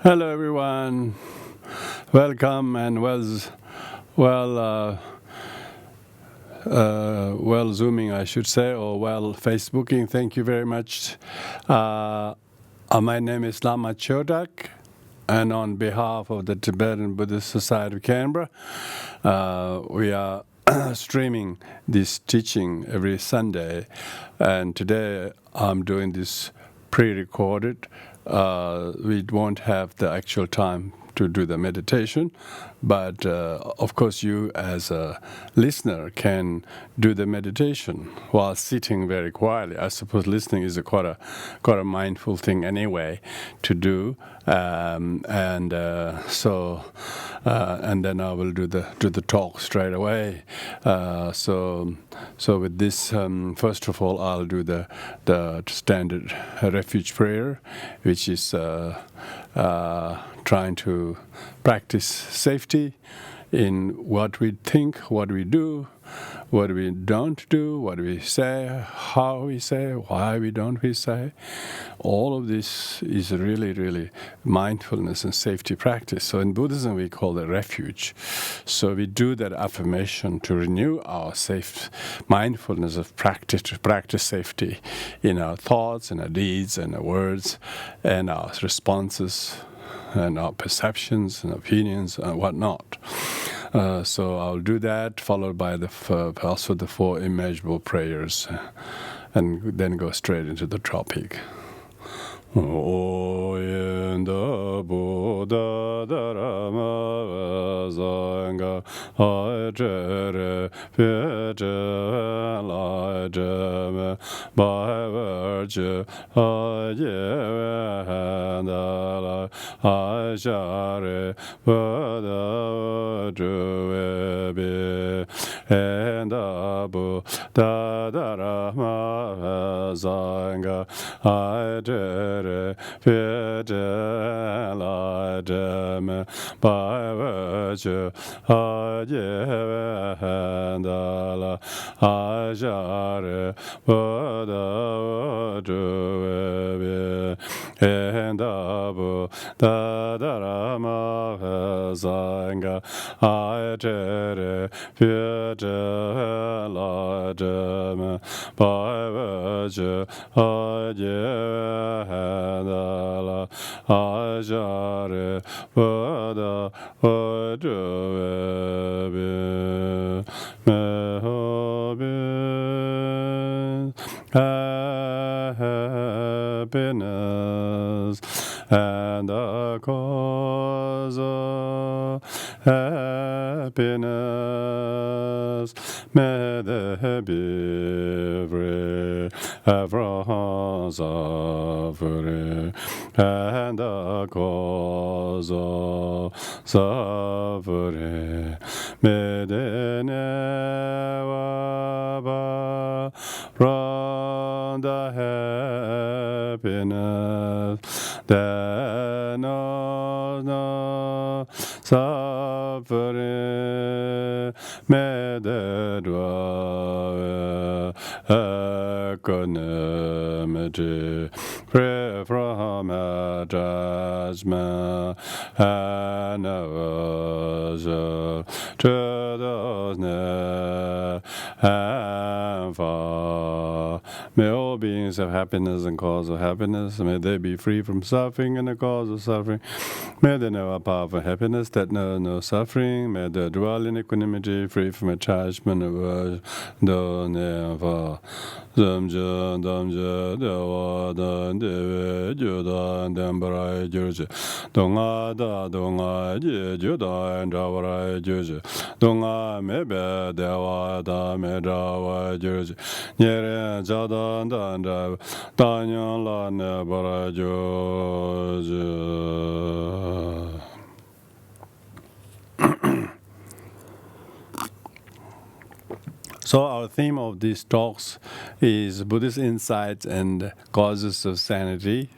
Hello, everyone. Welcome and Zooming, I should say, or Facebooking. Thank you very much. My name is Lama Choedak, and on behalf of the Tibetan Buddhist Society of Canberra, we are streaming this teaching every Sunday. And today I'm doing this pre-recorded. We won't have the actual time to do the meditation, but of course you as a listener can do the meditation while sitting very quietly. I suppose listening is quite a mindful thing anyway to do, and then I will do the talk straight away. So with this, first of all, I'll do the standard refuge prayer, which is trying to practice safety in what we think, what we do, what we don't do, what we say, how we say, why we say. All of this is really, really mindfulness and safety practice. So in Buddhism, we call it refuge. So we do that affirmation to renew our safe mindfulness of practice, to practice safety in our thoughts and our deeds and our words and our responses and our perceptions and opinions and whatnot. So I'll do that, followed by also the 4 immeasurable prayers, and then go straight into the topic. Oyenda Buddha Dharma Sangha Ajere Pyeje Lajeme by virtue Ayevendala Ajare Buddha Juebi and Abu Dharma Sangha Ajere Pyeje Lajeme by virtue Ayevendala Ajare Buddha Juebi and Abu Dharma Sangha Ajere Pyeje Lajeme by virtue Ayevendala Ajare Buddha Juebi happiness and the cause of happiness. May they be free from suffering and the cause of suffering. May they never part from the happiness that knows no suffering. May they dwell equanimity, free from attachment and aversion to those near and far. May all beings have happiness and cause of happiness. May they be free from suffering and the cause of suffering. May they know a powerful happiness that knows no suffering. May they dwell in equanimity, free from attachment and aversion to those near and far. Zamja, damja, dewa, dan, dewe, juda, dembrai, jurje. Donga, da, donga, je, juda, dawrai, jurje. Donga, mebe, dewa, da, me, dawa, jurje. Nyere, jada, dan, dawa, danyan, la, ne, bara, jurje. So our theme of these talks is Buddhist insights and causes of sanity.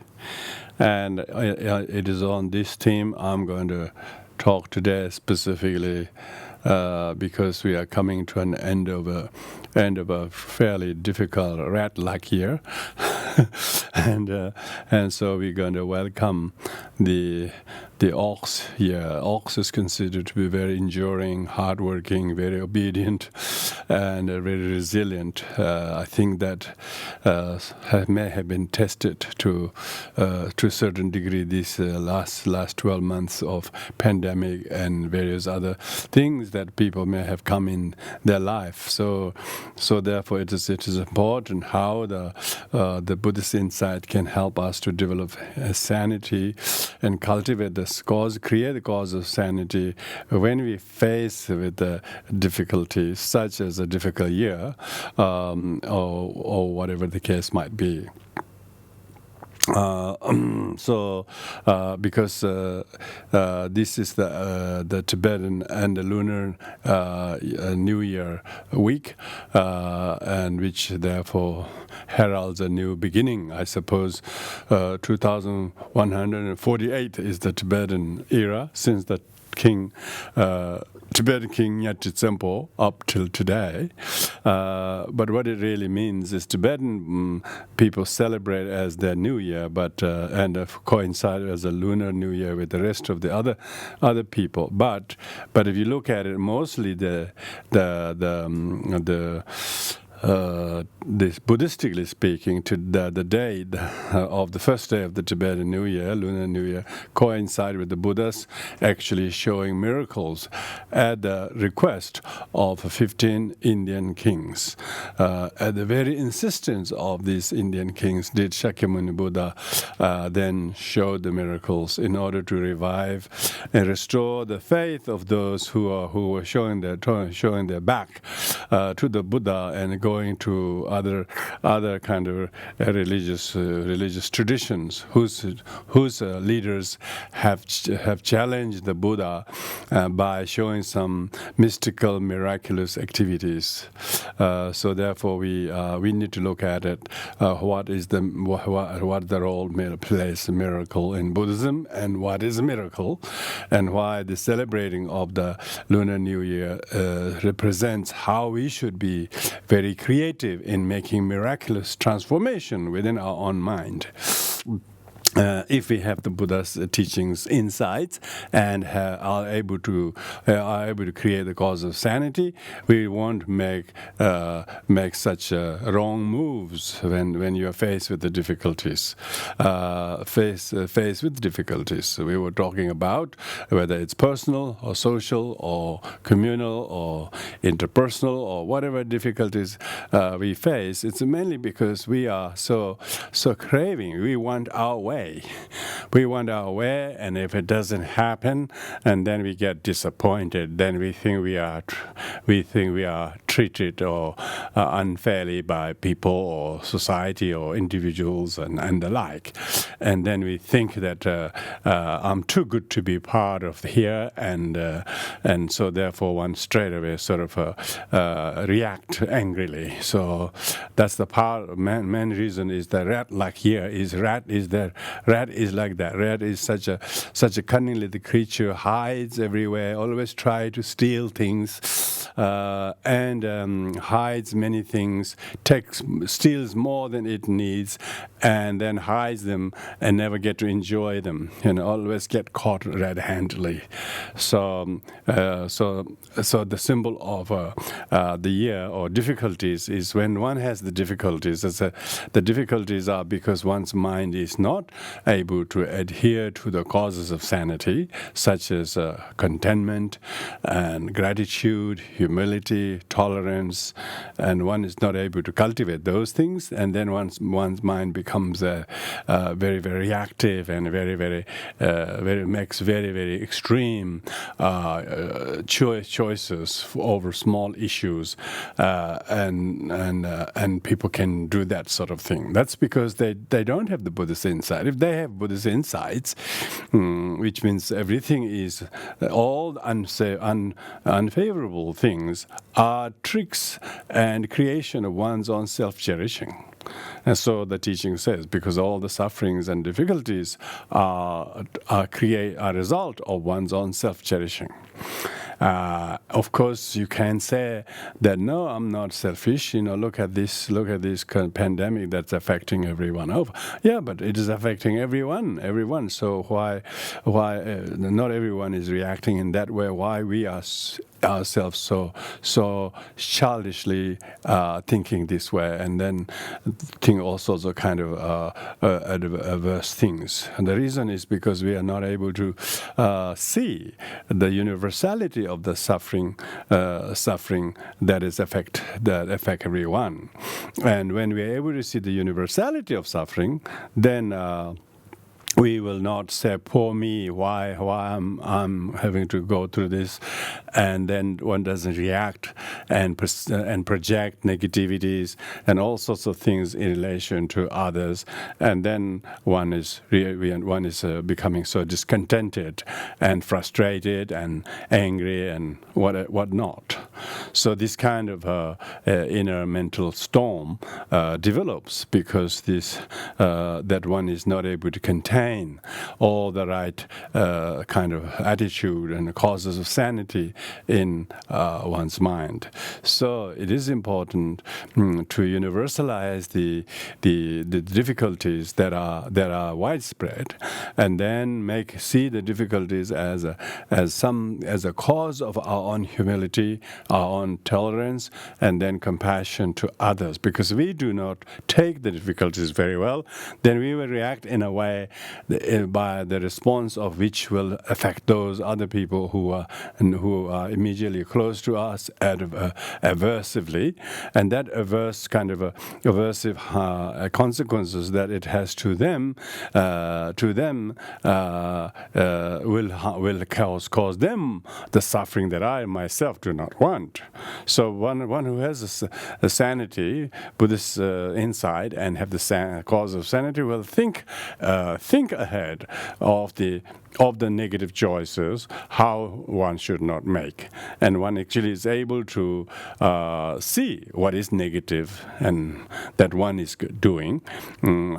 And it is on this theme I'm going to talk today specifically because we are coming to an end of a fairly difficult rat-like year. and so we're going to welcome the ox. Yeah, ox is considered to be very enduring, hardworking, very obedient, and very resilient. I think that may have been tested to a certain degree these last 12 months of pandemic and various other things that people may have come in their life. So therefore it is important how the Buddhist insight can help us to develop sanity and cultivate create the cause of sanity when we face with the difficulties, such as a difficult year, or whatever the case might be. Because this is the Tibetan and the Lunar New Year week, and which therefore heralds a new beginning, I suppose. 2148 is the Tibetan era since the Tibetan King Nyatri Tsempo up till today. But what it really means is Tibetan people celebrate as their New Year, and coincide as a Lunar New Year with the rest of the other people. But if you look at it, mostly this Buddhistically speaking, to the day of the first day of the Tibetan New Year, Lunar New Year, coincide with the Buddhas actually showing miracles at the request of 15 Indian kings. At the very insistence of these Indian kings, did Shakyamuni Buddha then show the miracles in order to revive and restore the faith of those who were showing their back to the Buddha and going to other kind of religious traditions whose leaders have challenged the Buddha by showing some mystical, miraculous activities. So therefore, we need to look at it. What the role plays a miracle in Buddhism, and what is a miracle, and why the celebrating of the Lunar New Year represents how we should be very creative in making miraculous transformation within our own mind. If we have the Buddha's teachings, insights, and are able to create the cause of sanity, we won't make such wrong moves when you are faced with the difficulties. Faced with difficulties. We were talking about whether it's personal or social or communal or interpersonal or whatever difficulties we face. It's mainly because we are so craving. We want our way. We want our way, and if it doesn't happen, and then we get disappointed. Then we think we are treated or unfairly by people or society or individuals and the like. And then we think that I'm too good to be part of here, and so therefore one straight away sort of react angrily. So that's the part. Main reason is the rat like here is rat is there. Rat is like that. Rat is such a cunning little creature, hides everywhere, always try to steal things, and hides many things, steals more than it needs, and then hides them and never get to enjoy them, and always get caught red-handedly. So the symbol of the year or difficulties is when one has the difficulties. The difficulties are because one's mind is not able to adhere to the causes of sanity, such as contentment and gratitude, humility, tolerance, and one is not able to cultivate those things, and then one's mind becomes very, very reactive and makes very extreme choices over small issues, and people can do that sort of thing. That's because they don't have the Buddhist insight. If they have Buddhist insights, which means everything is all unfavorable things are tricks and creation of one's own self-cherishing. And so the teaching says, because all the sufferings and difficulties are a result of one's own self-cherishing. Of course, you can say that, no, I'm not selfish. Look at this kind of pandemic that's affecting everyone. Oh, yeah, but it is affecting everyone. So why not everyone is reacting in that way? Why we are ourselves so childishly thinking this way, and then think all sorts of kind of adverse things. And the reason is because we are not able to see the universality of the suffering that affect everyone. And when we are able to see the universality of suffering, then we will not say, poor me, why I'm having to go through this, and then one doesn't react and project negativities and all sorts of things in relation to others, and then one is becoming so discontented and frustrated and angry and what not. So this kind of inner mental storm develops because that one is not able to contain all the right kind of attitude and causes of sanity in one's mind. So it is important to universalize the difficulties that are widespread, and then see the difficulties as a cause of our own humility, our own tolerance, and then compassion to others. Because we do not take the difficulties very well, then we will react in a way by the response of which will affect those other people who are immediately close to us aversively, and that aversive consequences that it has to them will cause them the suffering that I myself do not want. So one who has a sanity, Buddhist insight, and have the cause of sanity will think ahead of the negative choices, how one should not make. And one actually is able to see what is negative and that one is doing,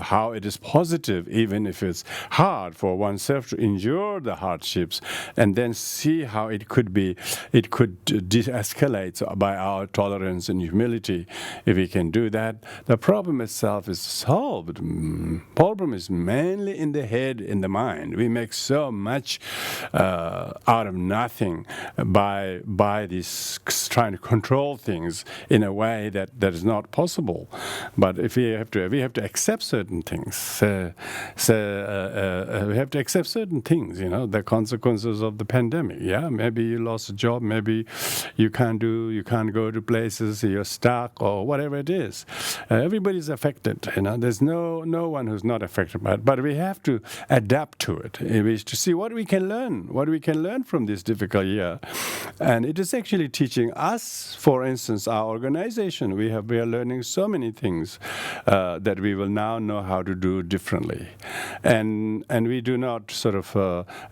how it is positive, even if it's hard for oneself to endure the hardships, and then see how it could de-escalate by our tolerance and humility. If we can do that, the problem itself is solved. Problem is mainly in the head, in the mind. We make so much out of nothing by this trying to control things in a way that is not possible. But if we have to accept certain things. We have to accept certain things. The consequences of the pandemic. Yeah, maybe you lost a job. Maybe you can't go to places. You're stuck or whatever it is. Everybody's affected. There's no one who's not affected by it. But we have to adapt to it. To see what we can learn from this difficult year. And it is actually teaching us, for instance, our organization. We are learning so many things that we will now know how to do differently. And we do not sort of,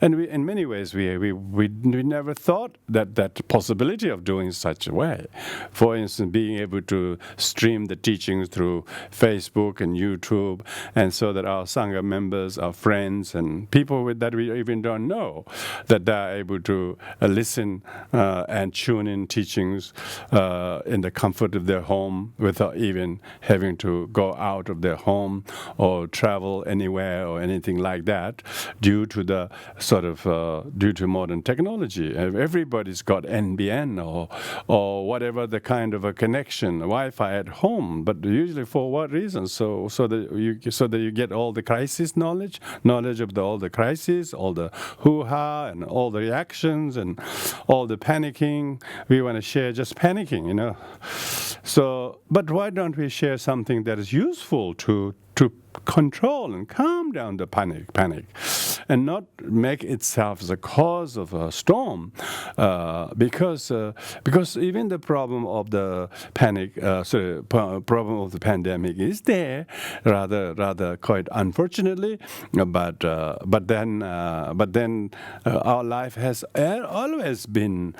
and we, in many ways, we never thought that possibility of doing such a way. For instance, being able to stream the teachings through Facebook and YouTube, and so that our Sangha members, our friends, and people that we even don't know, that they are able to listen and tune in teachings in the comfort of their home without even having to go out of their home or travel anywhere or anything like that, due to modern technology. Everybody's got NBN or whatever the kind of a connection, Wi-Fi at home, but usually for what reason? So that you get all the crisis knowledge of all the crises, all the hoo-ha and all the reactions and all the panicking. We want to share just panicking, So, but why don't we share something that is useful to control and calm down the panic, and not make itself the cause of a storm, because even the problem of the problem of the pandemic is there, rather quite unfortunately, but then our life has always been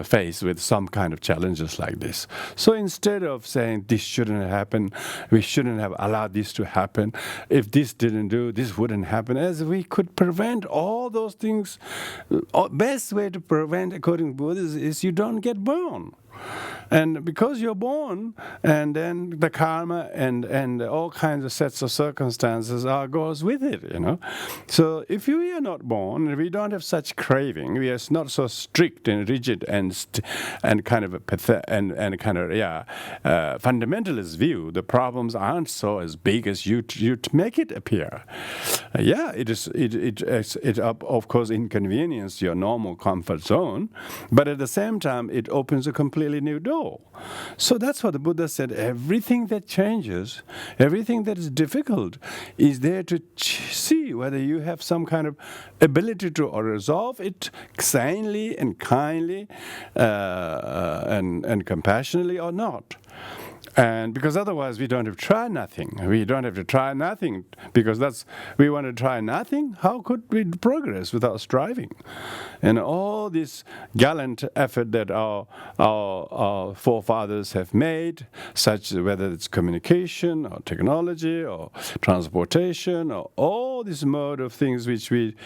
faced with some kind of challenges like this. So instead of saying this shouldn't happen, we shouldn't have allowed this to happen, if this didn't do, this wouldn't happen, as we could prevent all those things. Best way to prevent, according to Buddhists, is you don't get born. And because you're born, and then the karma and all kinds of sets of circumstances goes with it, So if we are not born, we don't have such craving. We are not so strict and rigid and kind of fundamentalist view. The problems aren't so as big as you make it appear. It of course inconveniences your normal comfort zone, but at the same time it opens a completely new door. So that's what the Buddha said. Everything that changes, everything that is difficult, is there to see whether you have some kind of ability to resolve it sanely and kindly and compassionately or not. And because otherwise we don't have to try nothing. We don't have to try nothing because we want to try nothing. How could we progress without striving? And all this gallant effort that our forefathers have made, such whether it's communication or technology or transportation or all this mode of things which we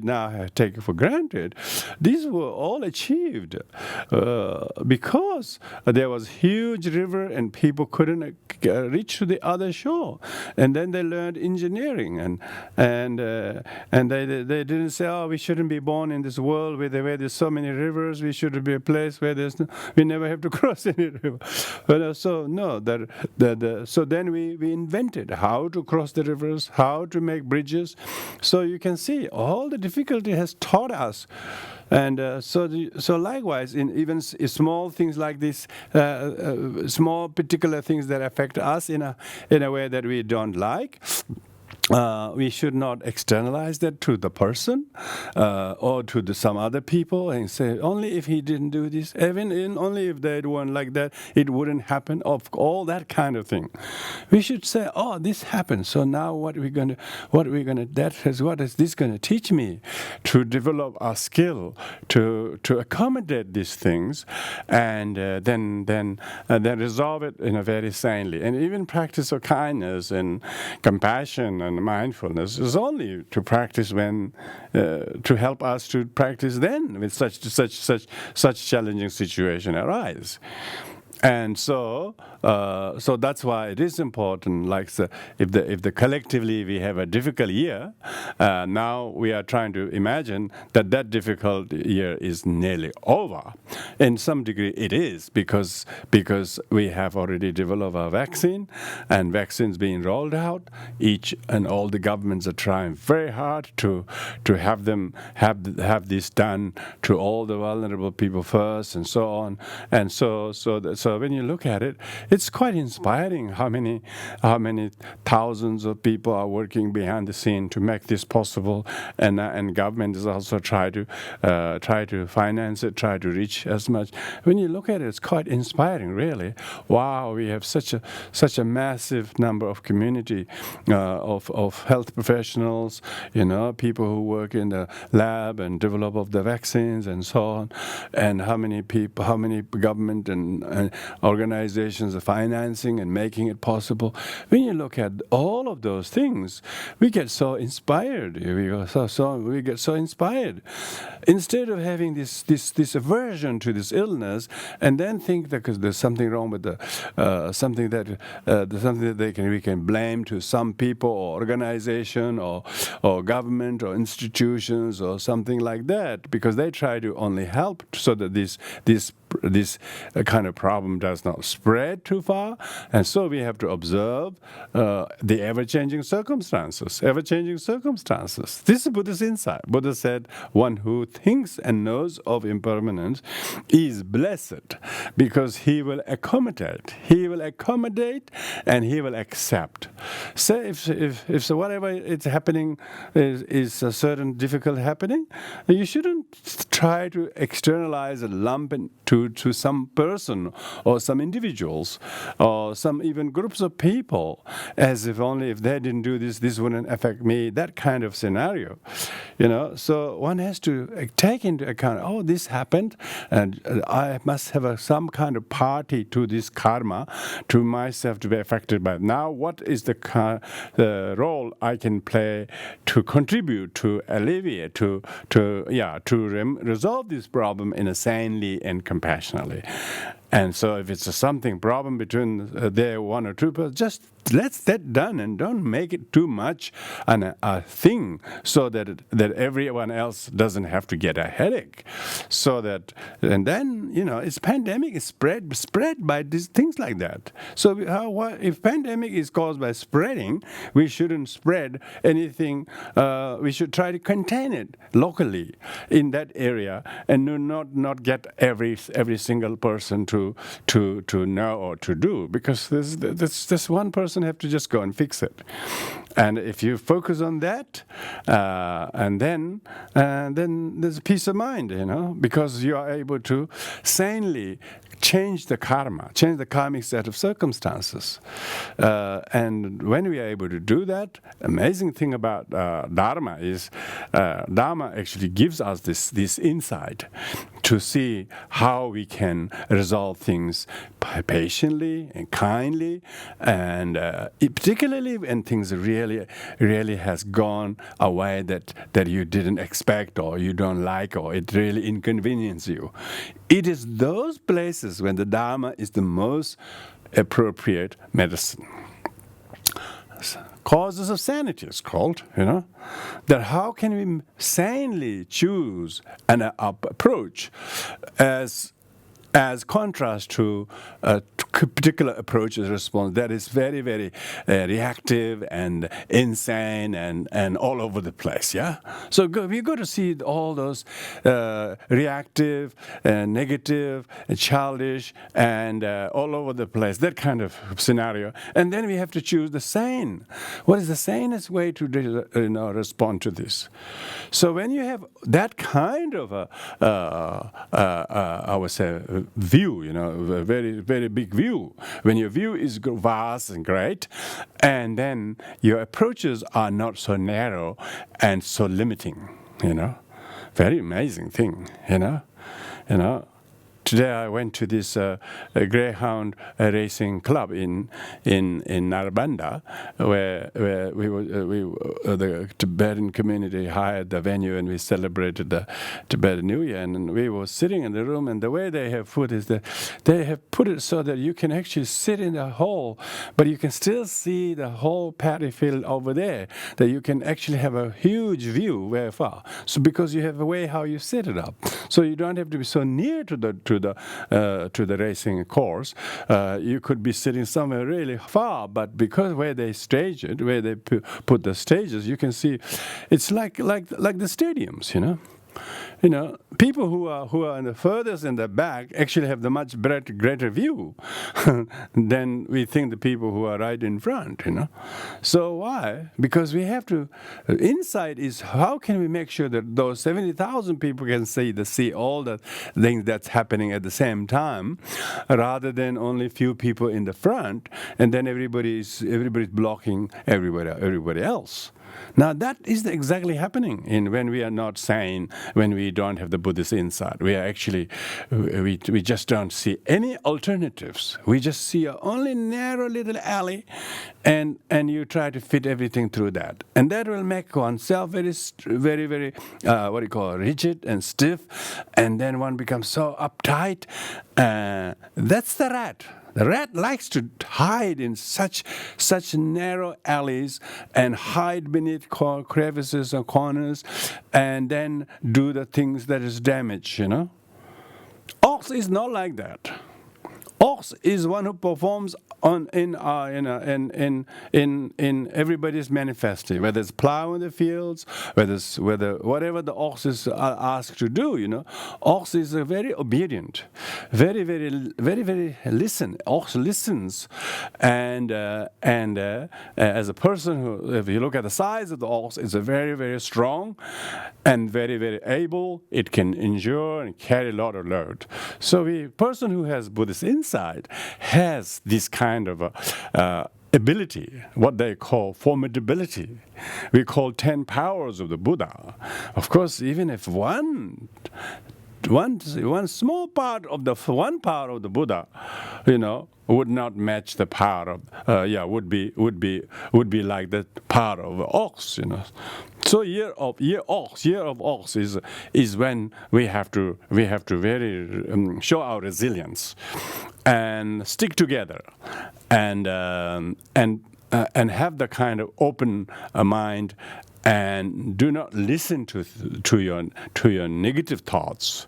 now have taken for granted, these were all achieved because there was huge river and people couldn't reach to the other shore, and then they learned engineering and they didn't say, we shouldn't be born in this world where there's so many rivers. We should be a place where we never have to cross any river. So then we invented how to cross the rivers, how to make bridges. So you can see all the difficulty has taught us. And so likewise, in even small things like this, small particular things that affect us in a way that we don't like, we should not externalize that to the person or to some other people and say, only if he didn't do this, only if they weren't like that, it wouldn't happen, of all that kind of thing. We should say, this happened, so now what is this going to teach me? To develop a skill to accommodate these things and then resolve it in a very sanely. And even practice of kindness and compassion and mindfulness is only to practice when to help us to practice then with such challenging situation arise. And so that's why it is important. Like if the collectively we have a difficult year, now we are trying to imagine that difficult year is nearly over. In some degree, it is because we have already developed a vaccine, and vaccines being rolled out. Each and all the governments are trying very hard to have this done to all the vulnerable people first, and so on. And so when you look at it, it's quite inspiring how many thousands of people are working behind the scene to make this possible, and government is also try to finance it, try to reach as much. When you look at it, it's quite inspiring, really. Wow, we have such a massive number of community of health professionals, people who work in the lab and develop of the vaccines and so on, and how many government and organizations are financing and making it possible. When you look at all of those things, we get so inspired. We get so inspired. Instead of having this aversion to this illness, and then think that because there's something wrong with something that we can blame to some people or organization or government or institutions or something like that, because they try to only help so that these kind of problem does not spread too far. And so we have to observe the ever-changing circumstances. This is Buddha's insight. Buddha said, one who thinks and knows of impermanence is blessed because he will accommodate. He will accommodate and he will accept. So if so whatever is happening is a certain difficult happening, you shouldn't try to externalize a lump to some person or some individuals or some even groups of people as if only if they didn't do this wouldn't affect me, that kind of scenario. So one has to take into account, oh, this happened and I must have some kind of party to this karma, to myself to be affected by it. Now what is the role I can play to contribute, to alleviate, to resolve this problem in a sanely and compassionately. And so if it's something problem between there one or two people, just let that done and don't make it too much a thing so that everyone else doesn't have to get a headache. So that, and then, it's pandemic is spread by these things like that. So if pandemic is caused by spreading, we shouldn't spread anything. We should try to contain it locally in that area and not get every single person to know or to do, because this one person have to just go and fix it. And if you focus on that, and then there's peace of mind, because you are able to sanely change the karma, change the karmic set of circumstances. And when we are able to do that, amazing thing about Dharma is Dharma actually gives us this insight to see how we can resolve things patiently and kindly, and particularly when things really has gone a way that you didn't expect or you don't like or it really inconveniences you. It is those places when the Dharma is the most appropriate medicine. Causes of sanity is called, that how can we sanely choose an approach as contrast to a particular approach's response that is very, very reactive and insane and all over the place, yeah? So we got to see all those reactive, negative, childish, and all over the place, that kind of scenario. And then we have to choose the sane. What is the sanest way to respond to this? So when you have that kind of I would say, view, a very, very big view. When your view is vast and great, and then your approaches are not so narrow and so limiting, very amazing thing, Today I went to this greyhound racing club in Narbanda, where the Tibetan community hired the venue and we celebrated the Tibetan New Year. And we were sitting in the room, and the way they have put is that they have put it so that you can actually sit in the hall, but you can still see the whole paddy field over there. That you can actually have a huge view very far. So because you have a way how you set it up, so you don't have to be so near to the racing course. You could be sitting somewhere really far, but because where they stage it, where they put the stages, you can see it's like the stadiums, People who are in the furthest in the back actually have the much greater view than we think the people who are right in front, So why? Because we have to, insight is how can we make sure that those 70,000 people can see all the things that's happening at the same time, rather than only few people in the front, and then everybody's blocking everybody else. Now that is exactly happening when we are not sane, when we don't have the Buddhist insight. We are actually, we just don't see any alternatives. We just see a only narrow little alley, and you try to fit everything through that. And that will make oneself very, very, very, rigid and stiff, and then one becomes so uptight. That's the rat. The rat likes to hide in such narrow alleys and hide beneath crevices or corners, and then do the things that is damage, Ox is not like that. Ox is one who performs in everybody's manifesting, whether it's plowing the fields, whatever the ox is asked to do. Ox is very obedient, very listen. Ox listens, and as a person who, if you look at the size of the ox, it's a very strong and very able. It can endure and carry a lot of load. So the person who has Buddhist insight has this kind of ability, what they call formidability. We call 10 powers of the Buddha. Of course, even if one small part of the Buddha, would not match the power of would be like the power of the ox. So year of ox is when we have to very show our resilience and stick together and have the kind of open mind, and do not listen to your negative thoughts.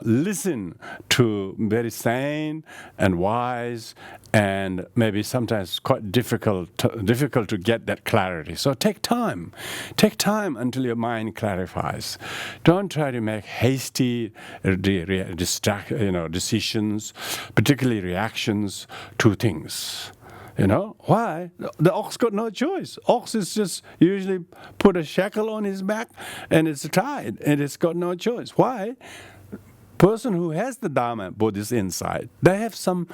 Listen to very sane and wise, and maybe sometimes quite difficult to get that clarity. So take time until your mind clarifies. Don't try to make hasty decisions, particularly reactions to things. Why? The ox got no choice. Ox is just usually put a shackle on his back and it's tied, and it's got no choice. Why? Person who has the Dharma, Buddhist insight, they have some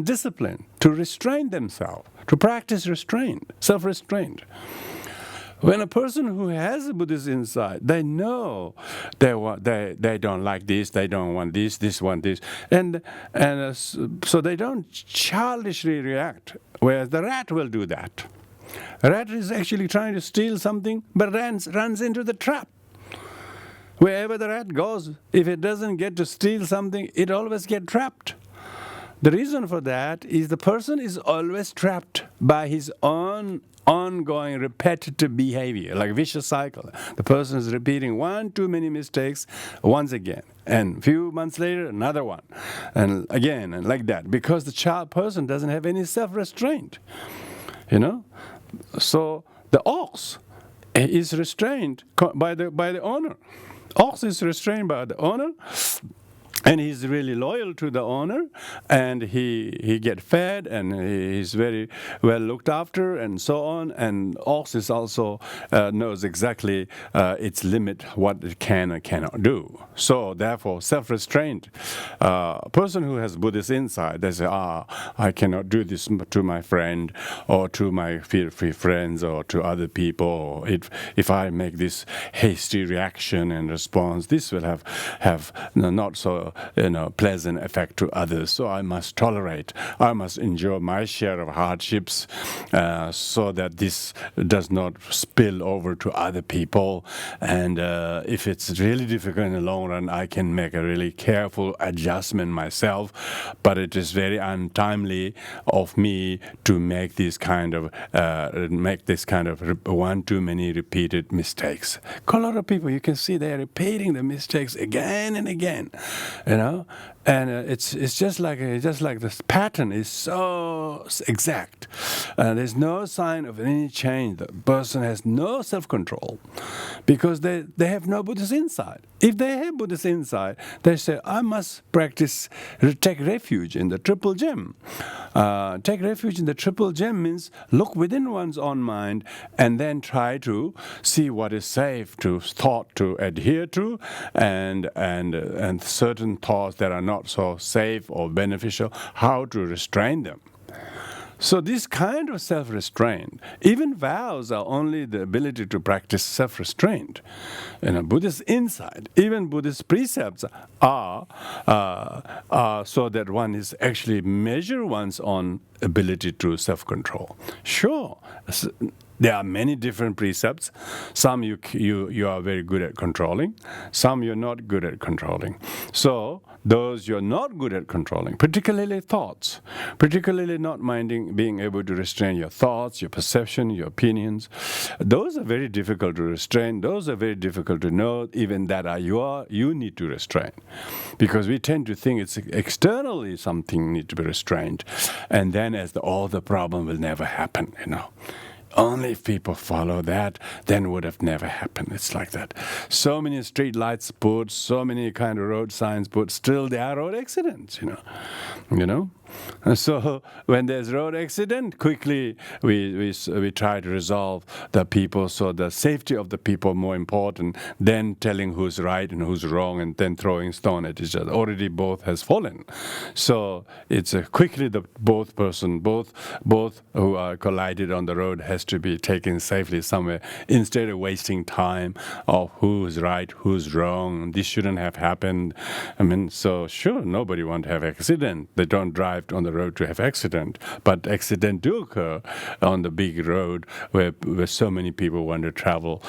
discipline to restrain themselves, to practice restraint, self-restraint. When a person who has a Buddhist insight, they know they don't like this, they don't want this want this, and so they don't childishly react. Whereas the rat will do that. A rat is actually trying to steal something, but runs into the trap. Wherever the rat goes, if it doesn't get to steal something, it always gets trapped. The reason for that is the person is always trapped by his own ongoing repetitive behavior, like vicious cycle. The person is repeating one too many mistakes once again, and a few months later another one, and again, and like that, because the person doesn't have any self-restraint. So the ox is restrained by the owner. Ox is restrained by the owner, and he's really loyal to the owner, and he get fed, and he's very well looked after, and so on. And ox is also knows exactly its limit, what it can and cannot do. So therefore, self-restraint. Person who has Buddhist insight, they say, I cannot do this to my friend, or to my friends, or to other people. If I make this hasty reaction and response, this will have not so pleasant effect to others. So I must tolerate. I must endure my share of hardships, so that this does not spill over to other people. And if it's really difficult in the long run, I can make a really careful adjustment myself. But it is very untimely of me to make this kind of one too many repeated mistakes. A lot of people, you can see they're repeating the mistakes again and again. And it's just like this pattern is so exact. There's no sign of any change. The person has no self-control because they have no Buddhist insight. If they have Buddhist insight, they say, I must take refuge in the triple gem. Take refuge in the triple gem means look within one's own mind and then try to see what is safe to adhere to, and certain thoughts that are not so safe or beneficial, how to restrain them. So this kind of self-restraint, even vows are only the ability to practice self-restraint. Buddhist insight, even Buddhist precepts are so that one is actually measure one's own ability to self-control. Sure, There are many different precepts. Some you are very good at controlling. Some you're not good at controlling. So those you're not good at controlling, particularly thoughts, particularly not being able to restrain your thoughts, your perception, your opinions, those are very difficult to restrain. Those are very difficult to know, even that you need to restrain. Because we tend to think it's externally something need to be restrained. And then all the problem will never happen, Only if people follow that, then would have never happened. It's like that. So many street lights put, so many kind of road signs put, still there are road accidents, And so when there's road accident, quickly we try to resolve the people, so the safety of the people more important than telling who's right and who's wrong and then throwing stone at each other. Already both has fallen. So it's quickly both who are collided on the road has to be taken safely somewhere instead of wasting time of who's right, who's wrong. This shouldn't have happened. So sure, nobody want to have accident. They don't drive on the road to have accident, but accident do occur on the big road where so many people want to travel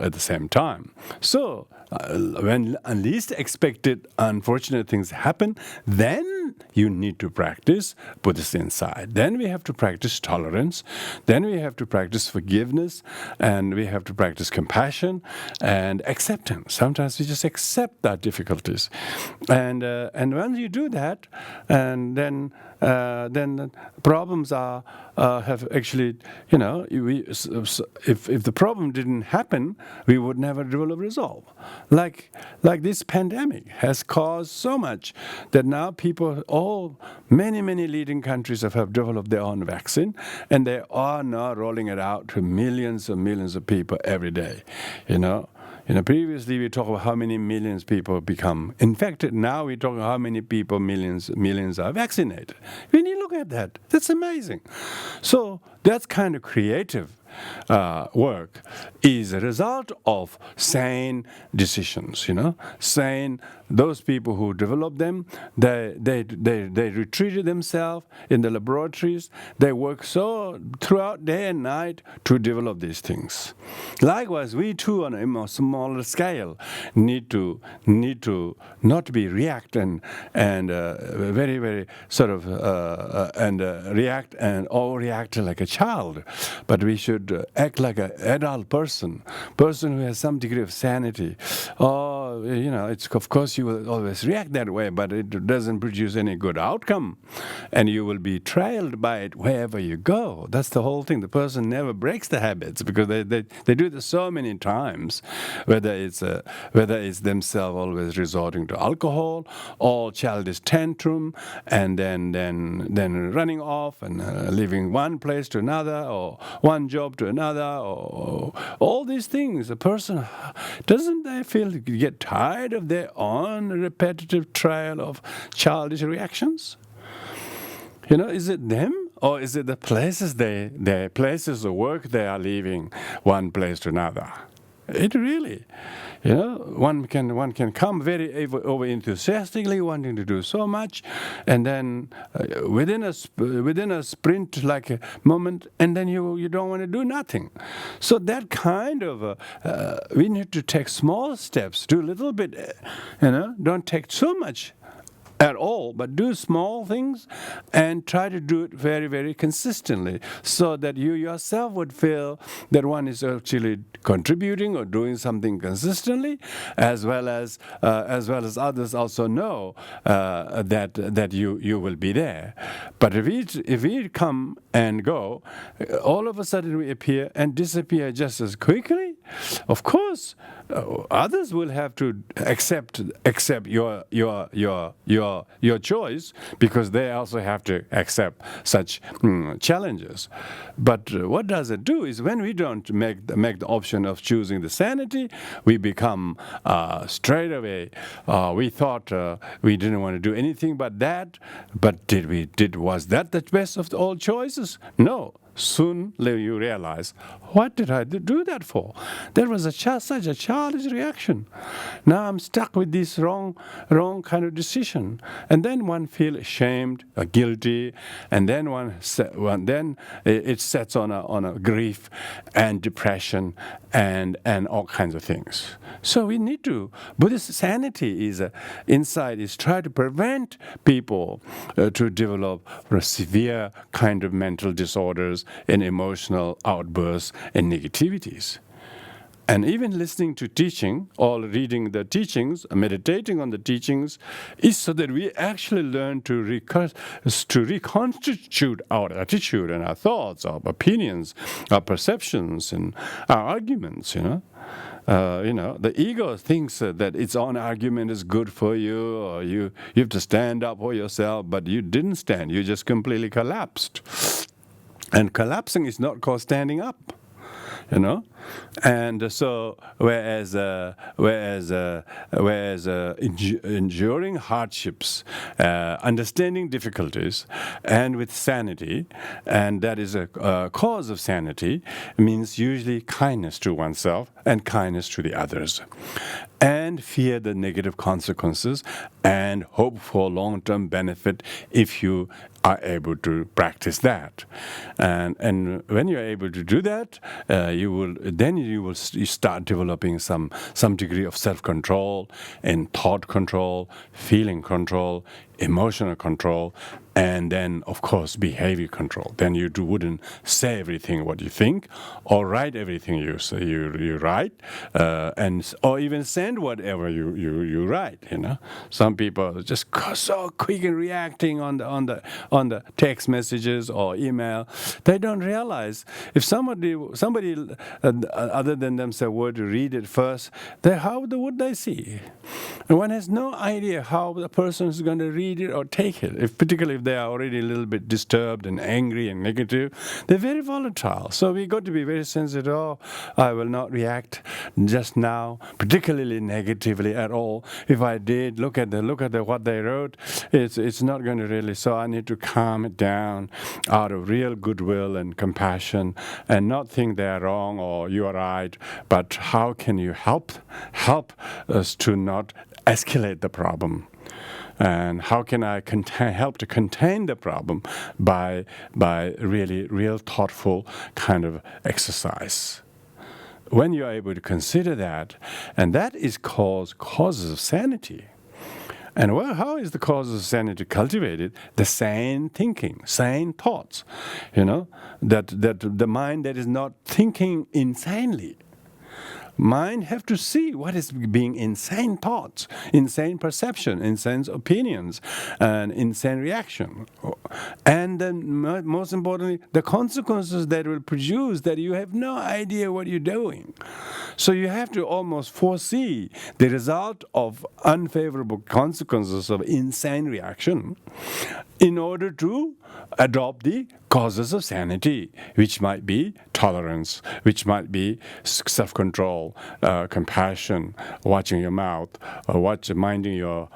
at the same time. So when least expected unfortunate things happen, then you need to practice Buddhist insight. Then we have to practice tolerance. Then we have to practice forgiveness, and we have to practice compassion and acceptance. Sometimes we just accept our difficulties, and when you do that, and then problems have actually, if the problem didn't happen, we would never develop resolve. Like this pandemic has caused so much that now many leading countries have developed their own vaccine, and they are now rolling it out to millions and millions of people every day, Previously we talked about how many millions people become infected. Now we talk about how many people, millions are vaccinated. When you look at that, that's amazing. So that's kind of creative work is a result of sane decisions, sane. Those people who develop them, they retreated themselves in the laboratories. They work so throughout day and night to develop these things. Likewise, we too, on a smaller scale, need to not be react and very very sort of react and overreact like a child, but we should act like an adult person who has some degree of sanity. It's of course you will always react that way, but it doesn't produce any good outcome, and you will be trailed by it wherever you go. That's the whole thing. The person never breaks the habits because they do this so many times, whether it's themselves always resorting to alcohol or childish tantrum, and then running off and leaving one place to another or one job to another, or all these things. A person doesn't they get tired of their own repetitive trial of childish reactions? Is it them, or is it the places their places of work they are leaving one place to another? It really, one can come very over enthusiastically, wanting to do so much, and then within a sprint like a moment, and then you don't want to do nothing. So that kind of we need to take small steps, do a little bit, don't take so much at all, but do small things and try to do it very, very consistently, so that you yourself would feel that one is actually contributing or doing something consistently, as well as others also know that you will be there. But if we come and go, all of a sudden we appear and disappear just as quickly, of course others will have to accept your choice, because they also have to accept such challenges. But what does it do is, when we don't make the option of choosing the sanity, we become straight away. We thought we didn't want to do anything but that. But was that the best of all choices? No. soon you realize, what did I do that for? That was such a childish reaction. Now I'm stuck with this wrong kind of decision. And then one feels ashamed or guilty, and then then it sets on a grief and depression and all kinds of things. So we need to, Buddhist sanity is inside is try to prevent people to develop severe kind of mental disorders and emotional outbursts and negativities. And even listening to teaching or reading the teachings, meditating on the teachings, is so that we actually learn to reconstitute our attitude and our thoughts, our opinions, our perceptions, and our arguments, the ego thinks that its own argument is good for you, or you have to stand up for yourself, but you didn't stand. You just completely collapsed. And collapsing is not called standing up. And so whereas enduring hardships, understanding difficulties, and with sanity, and that is a cause of sanity, means usually kindness to oneself and kindness to the others, and fear the negative consequences and hope for long-term benefit if you are able to practice that. And when you're able to do that, you start developing some degree of self-control and thought control, feeling control, emotional control, and then, of course, behavior control. Then you wouldn't say everything what you think, or write everything you say you write, or even send whatever you write. Some people are just so quick in reacting on the text messages or email. They don't realize if somebody other than themselves were to read it first, how would they see? And one has no idea how the person is going to read it or take it, particularly if they are already a little bit disturbed and angry and negative. They're very volatile. So we got to be very sensitive. Oh, I will not react just now, particularly negatively at all. If I did, look at what they wrote. It's not going to really. So I need to calm it down out of real goodwill and compassion, and not think they're wrong or you are right. But how can you help us to not escalate the problem? And how can I help to contain the problem by really real thoughtful kind of exercise? When you're able to consider that, and that is causes of sanity. And how is the causes of sanity cultivated? The sane thinking, sane thoughts. That the mind that is not thinking insanely. Mind have to see what is being insane thoughts, insane perception, insane opinions, and insane reaction. And then most importantly, the consequences that will produce that you have no idea what you're doing. So you have to almost foresee the result of unfavorable consequences of insane reaction in order to adopt the causes of sanity, which might be tolerance, which might be self-control, compassion, watching your mouth, minding your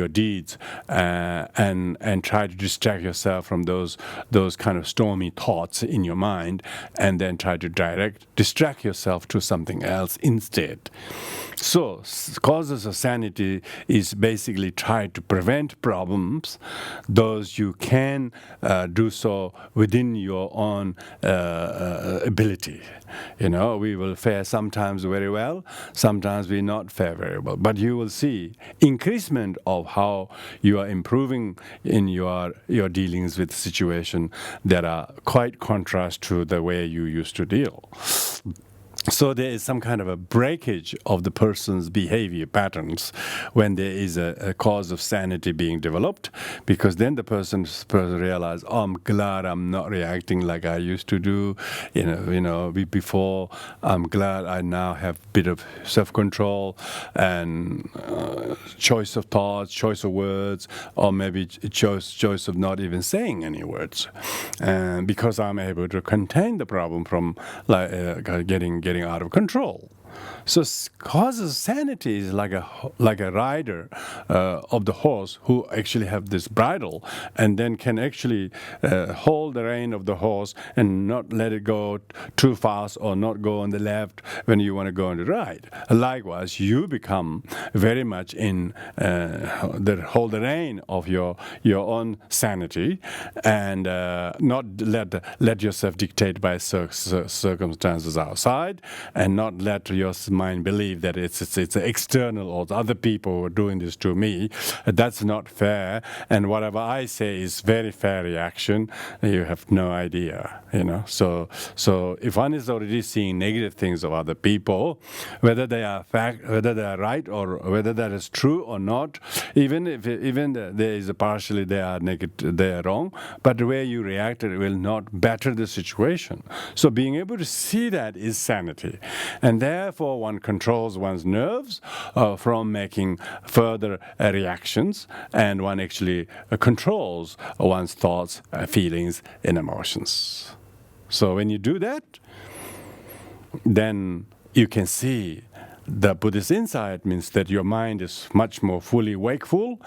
deeds, and try to distract yourself from those kind of stormy thoughts in your mind, and then try to distract yourself to something else instead. So, causes of sanity is basically try to prevent problems, those you can do so within your own ability. We will fare sometimes very well, sometimes we not fare very well. But you will see increasement of how you are improving in your dealings with the situation that are quite contrast to the way you used to deal. So there is some kind of a breakage of the person's behavior patterns when there is a cause of sanity being developed, because then the person realizes, oh, I'm glad I'm not reacting like I used to do, before. I'm glad I now have a bit of self-control and choice of thoughts, choice of words, or maybe choice of not even saying any words, and because I'm able to contain the problem from getting out of control. So causes sanity is like a rider of the horse who actually have this bridle and then can actually hold the rein of the horse and not let it go too fast or not go on the left when you want to go on the right. Likewise, you become very much in hold the rein of your own sanity and not let yourself dictate by circumstances outside, and not let your mind believe that it's external or other people who are doing this to me. That's not fair, and whatever I say is very fair reaction. You have no idea, So if one is already seeing negative things of other people, whether they are whether they are right or whether that is true or not, even there is partially they are negative, they are wrong, but the way you react, it will not better the situation. So being able to see that is sanity, and therefore one controls one's nerves from making further reactions, and one actually controls one's thoughts, feelings, and emotions. So when you do that, then you can see the Buddhist insight means that your mind is much more fully wakeful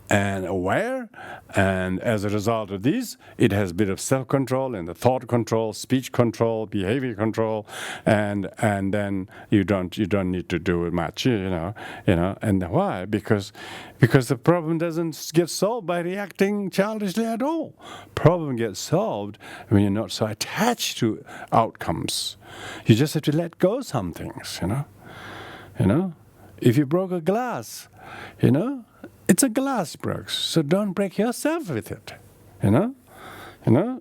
and aware, and as a result of this, it has a bit of self-control and the thought control, speech control, behavior control, and then you don't need to do it much, And why? Because the problem doesn't get solved by reacting childishly at all. Problem gets solved when you're not so attached to outcomes. You just have to let go some things, If you broke a glass, it's a glass broke, so don't break yourself with it,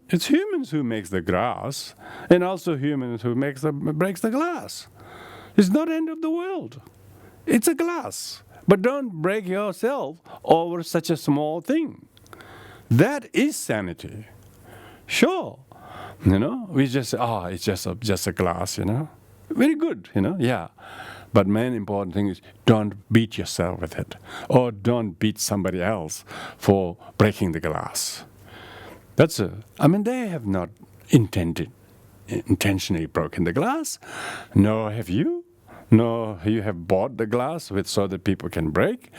It's humans who makes the glass, and also humans who breaks the glass. It's not the end of the world. It's a glass. But don't break yourself over such a small thing. That is sanity. Sure. We just say, it's just a glass, Very good, yeah. But main important thing is don't beat yourself with it, or don't beat somebody else for breaking the glass. They have not intentionally broken the glass, nor have you. No, you have bought the glass so that people can break.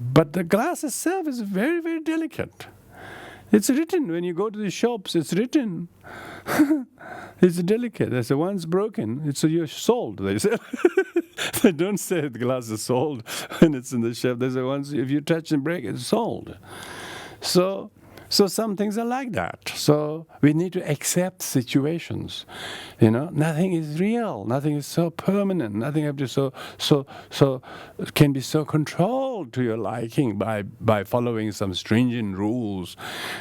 But the glass itself is very, very delicate. It's written, when you go to the shops, it's written. It's delicate. They say, once broken, you're sold, they say. They don't say the glass is sold when it's in the shop. They say, if you touch and break, it's sold. So some things are like that. So we need to accept situations. Nothing is real. Nothing is so permanent. Nothing can be so controlled to your liking by following some stringent rules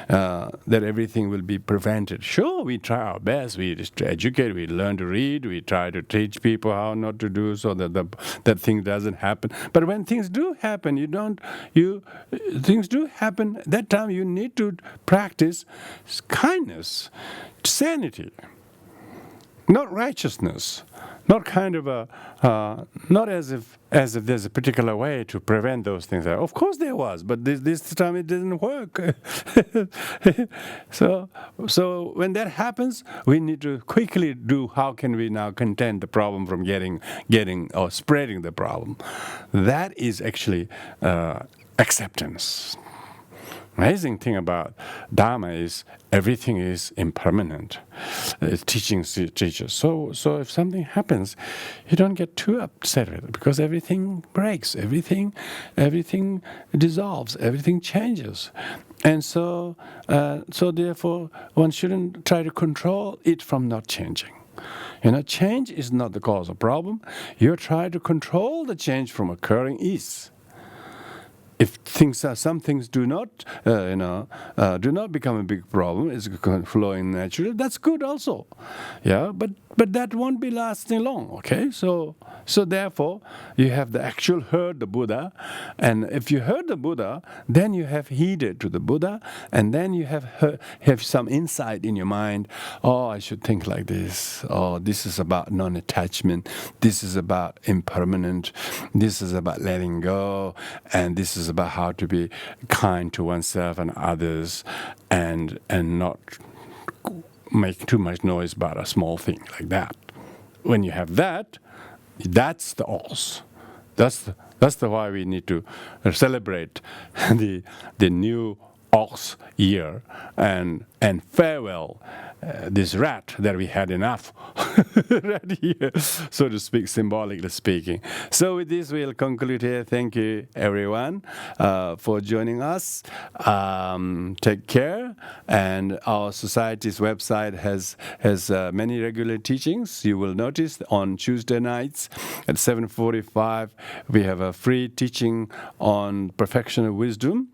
that everything will be prevented. Sure, we try our best. We just educate. We learn to read. We try to teach people how not to do so that that thing doesn't happen. But when things do happen, things do happen. That time you need to practice kindness, sanity, not righteousness, not kind of not as if there's a particular way to prevent those things. Of course there was, but this time it didn't work. So when that happens, we need to quickly do. How can we now contain the problem from getting or spreading the problem? That is actually acceptance. Amazing thing about Dharma is everything is impermanent. It's teaches. So if something happens, you don't get too upset with it, because everything breaks, everything dissolves, everything changes, and so therefore one shouldn't try to control it from not changing. Change is not the cause of problem. You try to control the change from occurring is. If some things do not become a big problem, it's flowing naturally. That's good also, yeah. But that won't be lasting long. Okay, so therefore you have the actual heard the Buddha, and if you heard the Buddha, then you have heeded to the Buddha, and then you have some insight in your mind. Oh, I should think like this. Oh, this is about non-attachment. This is about impermanent. This is about letting go, and this is about how to be kind to oneself and others, and not make too much noise about a small thing like that. When you have that, That's the ox. That's the why we need to celebrate the new ox year and farewell this rat that we had enough rat year, so to speak, symbolically speaking. So with this, we'll conclude here. Thank you, everyone, for joining us. Take care. And our society's website has many regular teachings. You will notice on Tuesday nights at 7:45 we have a free teaching on perfection of wisdom.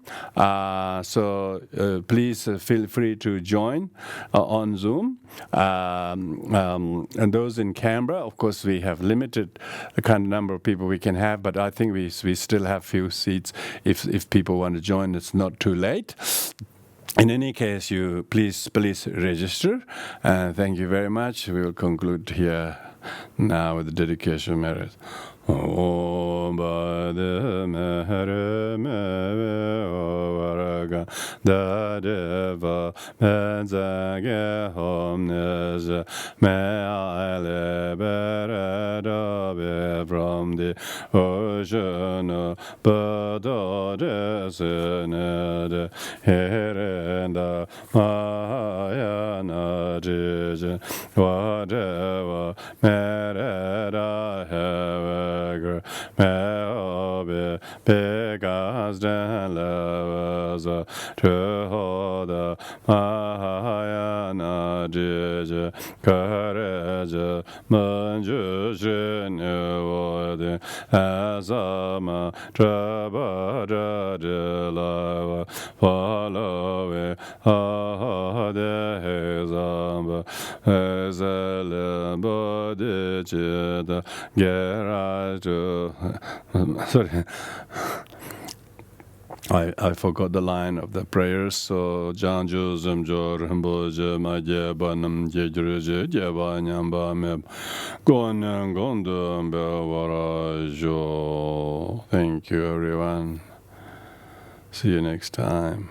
So please feel free to join on Zoom. And those in Canberra, of course, we have limited the kind of number of people we can have, but I think we still have few seats if people want to join. It's not too late. In any case, you please register. Thank you very much. We will conclude here now with the dedication merit. Om Bade Mehere Mevaraga Dadeva Menzage Homnes Meale Bereda from the ocean Badodesene Herenda Mayana Jij Whatever Mereda Heaven Meobe Pegas den Levas Trehoda Mahayana Jij Courage Manjushin Wode Azama Trabada Lava Follow it Ahade Zamba Ezele Bodhicitta Geraj. Sorry, I forgot the line of the prayers. So Janju Zimjo Rinpoche Maje Banam Jejruje Jebanyamba Meb Gonan Gondum Bewarajo. Thank you, everyone. See you next time.